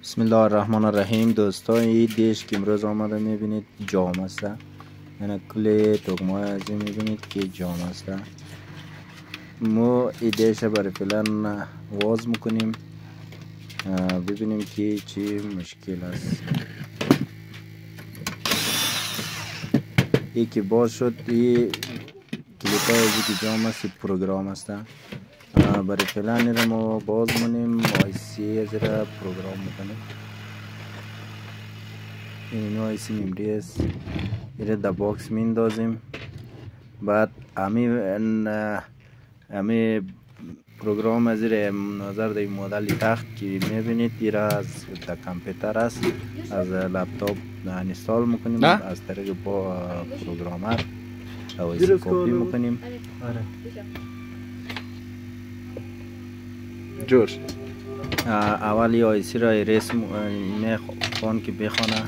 بسم الله الرحمن الرحیم. دوستان این دیش که امروز آمده میبینید جام است، یعنی کل تگمای از این میبینید که جام است. ما این دیش برای فعلا واز میکنیم ببینیم که چی مشکل است. این که باز شد، این کلیپ های که جام است پروگرام است. برای فعلا این را ما باز مونیم آیسی از را پروگرام میکنیم. این آیسی میمری است، این را در باکس میندازیم. بعد امی پروگرام از را نظر در مدل تخت که میبینید این را از در کامپیوتر است، از لپتاپ انستال میکنیم از طریق با پروگرامر آیسی کپی میکنیم. جور اولی آیسی را ایریس میخوان که بخونه،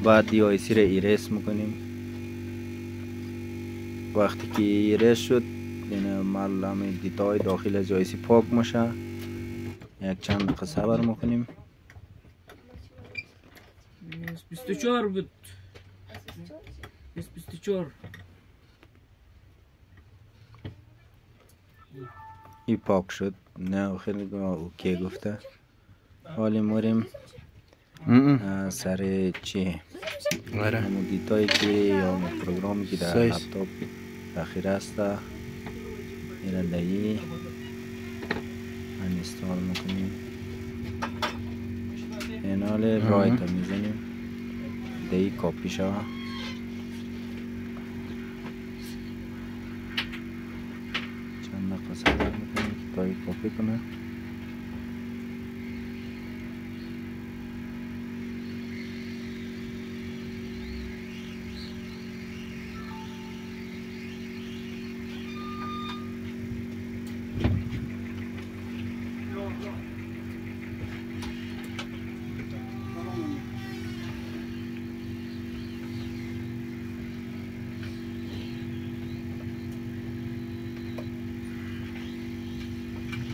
بعد دی آیسی را ایریس میکنیم. وقتی که ایریس شد یعنی معلومه دیتای داخل از آیسی پاک میشه. یک چند دقیقه صبر میکنیم. 24 بود 24 این پاک شد، نه خیلی اوکی گفته. حالی موریم سر چی همون دیتایی که یا پروگرامی که در لپتاپ داخل است این را دهی انستال میکنیم. این حال رایت هم میزنیم دهی کاپی شوه. چند دقیقه صبر میکنیم تا این کاپی کنه.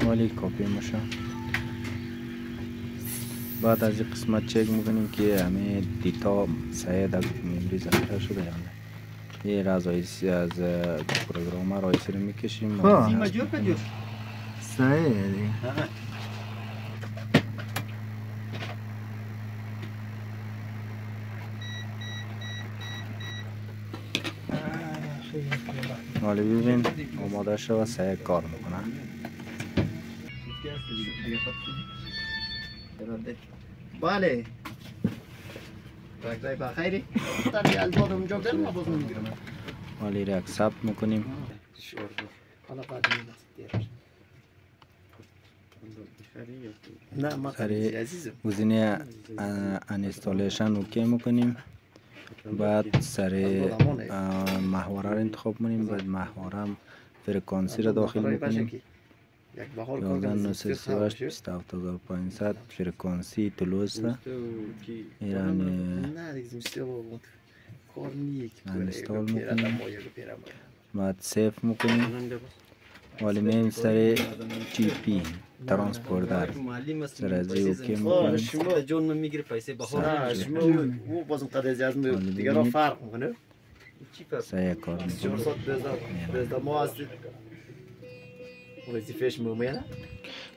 ولی کپی میشه. بعد از این قسمت چک میکنیم که همه دیتا صحیح در ممری ذخیره شده یا نه. یه از آیسی از پروگرامر آیسی رو میکشیم. صحیح دی ولی ببین آماده شده صحیح کار میکنه. بله رای بخیری در الزاد اونجا دل ما باز نمیگیرم. ولی را اکسپت میکنیم. نه ما عزیزم گزینه انستالیشن اوکی میکنیم. بعد سر محوره را انتخاب کنیم. بعد محوره فرکانسی را داخل میکنیم. 11938 فرکانسی تولوز ایران انستال میکنیم. بعد سیف میکنیم. ولی میم سر جی پی ترانسپوردر سر از اوکی میکنیم. شما جون میگیره پیسه بخور شما او بازم قد از دیگه را فرق میکنه. سایه کار میکنیم. ما هستید وظیفهش مومیه.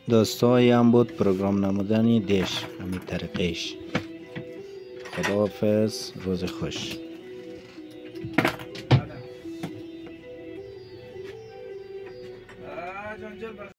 دوستایی هم بود پروگرام نمودنی دیش همین طریقش. خداحافظ، روز خوش.